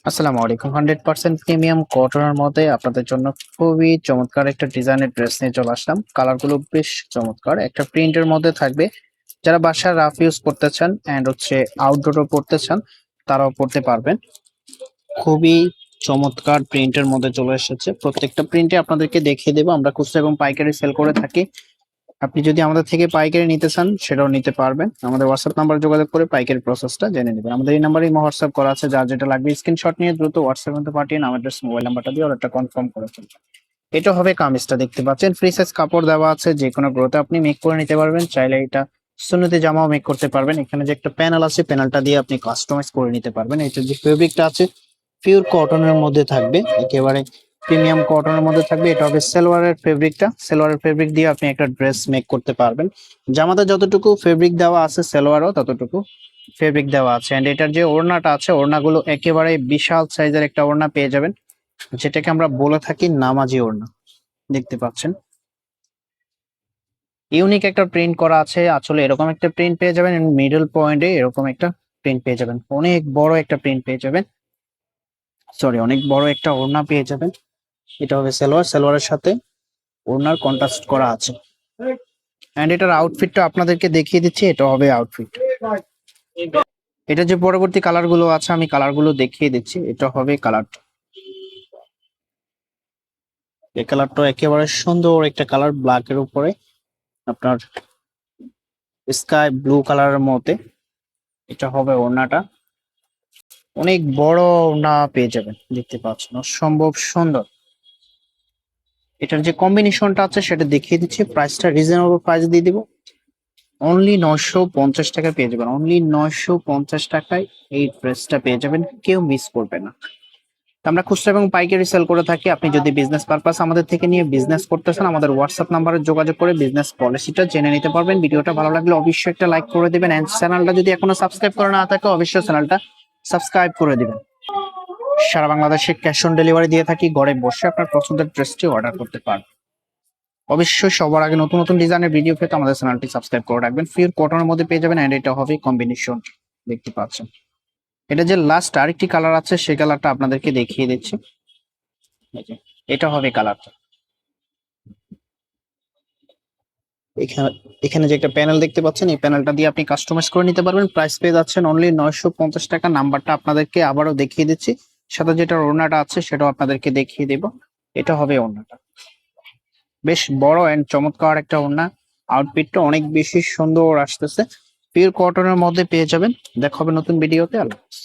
আসসালামু আলাইকুম। 100% প্রিমিয়াম কটনের মধ্যে আপনাদের জন্য খুবই চমৎকার একটা ডিজাইনের ড্রেস নিয়ে চলে আসলাম। কালারগুলো বেশ চমৎকার। একটা প্রিন্টের মধ্যে থাকবে। যারা বাসায় রাফ ইউজ করতে চান অ্যান্ড হচ্ছে আউটডোরও পড়তে চান, তারাও পড়তে পারবেন। খুবই চমৎকার প্রিন্টের মধ্যে চলে এসেছে। প্রত্যেকটা প্রিন্টে আপনাদেরকে দেখিয়ে দেবো। আমরা খুচরা এবং পাইকারি সেল করে থাকি। আপনি যদি আমাদের থেকে পাইকারি নিতে চান সেটাও নিতে পারবেন। আমাদের হোয়াটসঅ্যাপ নাম্বার যোগাযোগ করে পাইকারি প্রসেসটা জেনে নেবেন। আমাদের এই নাম্বারে হোয়াটসঅ্যাপ করা আছে, যার যেটা লাগবে স্ক্রিনশট নিয়ে দ্রুত হোয়াটসঅ্যাপ মধ্যে পাঠিয়ে নাম, অ্যাড্রেস, মোবাইল নাম্বারটা দিয়ে অর্ডারটা কনফার্ম করে ফেলবেন। এটা হবে কামিজটা, দেখতে পাচ্ছেন ফ্রি সাইজ কাপড় দেওয়া আছে, যে কোনো গ্রোথে আপনি মেক করে নিতে পারবেন। চাইলে এটা সুন্নতি জামাও মেক করতে পারবেন। এখানে যে একটা প্যানেল আছে, প্যানেলটা দিয়ে আপনি কাস্টমাইজ করে নিতে পারবেন। এটা যে ফেব্রিকটা আছে পিওর কটনের মধ্যে থাকবে, একেবারে প্রিমিয়াম কটনের মধ্যে থাকবে। এটা হবে সালোয়ারের ফেব্রিকটা, সালোয়ারের ফেব্রিক দিয়ে আপনি একটা ড্রেস মেক করতে পারবেন। জামাতে যতটুকু ফেব্রিক দেওয়া আছে সালোয়ারও ততটুকু ফেব্রিক দেওয়া আছে। এন্ড এটার যে ওড়নাটা আছে, ওড়নাগুলো একেবারে বিশাল সাইজের একটা ওড়না পেয়ে যাবেন, যেটাকে আমরা বলে থাকি নামাজি ওড়না। দেখতে পাচ্ছেন ইউনিক একটা প্রিন্ট করা আছে, আসলে এরকম একটা প্রিন্ট পেয়ে যাবেন। মিডল পয়েন্টে এরকম একটা প্রিন্ট পেয়ে যাবেন, অনেক বড় একটা প্রিন্ট পেয়ে যাবেন, সরি অনেক বড় একটা ওড়না পেয়ে যাবেন। এটা হবে সালোয়ার, সালোয়ারের সাথে ওড়নার কন্ট্রাস্ট করা আছে। এন্ড এটার আউটফিটটা আপনাদেরকে দেখিয়ে দিচ্ছি, এটা হবে আউটফিট। এটা যে পরবর্তী কালার গুলো আছে আমি কালার গুলো দেখিয়ে দিচ্ছি। এটা হবে কালারটা, এই কালারটা একেবারে সুন্দর একটা কালার, ব্ল্যাক এর উপরে আপনার স্কাই ব্লু কালারের মধ্যে। এটা হবে ওড়নাটা, অনেক বড় ওড়না পেয়ে যাবেন, দেখতে পাচ্ছেন অসম্ভব সুন্দর। এটার যে কম্বিনেশনটা আছে সেটা দেখিয়ে দিচ্ছি। প্রাইসটা রিজনেবল প্রাইস দিয়ে দিব, অনলি 950 টাকা পেয়ে যাবেন। অনলি 950 টাকায় এই ড্রেসটা পেয়ে যাবেন, কেউ মিস করবে না। তো আমরা খুচরা এবং পাইকারি সেল করে থাকি। আপনি যদি বিজনেস পারপাস আমাদের থেকে নিয়ে বিজনেস করতেছেন, আমাদের হোয়াটসঅ্যাপ নাম্বারে যোগাযোগ করে বিজনেস পলিসিটা জেনে নিতে পারবেন। ভিডিওটা ভালো লাগলে অবশ্যই একটা লাইক করে দিবেন, এন্ড চ্যানেলটা যদি এখনো সাবস্ক্রাইব করে না থাকে অবশ্যই চ্যানেলটা সাবস্ক্রাইব করে দিবেন। সারা বাংলাদেশে ক্যাশ অন ডেলিভারি দিয়ে থাকি, ঘরে বসে আপনার পছন্দের ড্রেসটি অর্ডার করতে পারবেন। অবশ্যই সবার আগে নতুন নতুন ডিজাইনের ভিডিও পেতে আমাদের চ্যানেলটি সাবস্ক্রাইব করে রাখবেন। ফিউর কটনের মধ্যে পেয়ে যাবেন, এন্ড এটা হবে কম্বিনেশন, দেখতে পাচ্ছেন। এটা যে লাস্ট আরেকটি কালার আছে সেই কালারটা আপনাদেরকে দেখিয়ে দিচ্ছি। এই যে, এটা হবে কালারটা। এখানে এখানে যে একটা প্যানেল দেখতে পাচ্ছেন, এই প্যানেলটা দিয়ে আপনি কাস্টমাইজ করে নিতে পারবেন। প্রাইস পেয়ে যাচ্ছেন অনলি 950 টাকা। নাম্বারটা আপনাদেরকে আবারও দেখিয়ে দিচ্ছি, সাথে যেটা ওড়নাটা আছে সেটাও আপনাদেরকে দেখিয়ে দেব। এটা হবে ওড়নাটা, বেশ বড় এন্ড চমৎকার একটা ওড়না। আউটফিটটা অনেক বেশি সুন্দর আসতেছে, পিওর কটনের মধ্যে পেয়ে যাবেন। দেখা হবে নতুন ভিডিওতে। আল্লাহ হাফেজ।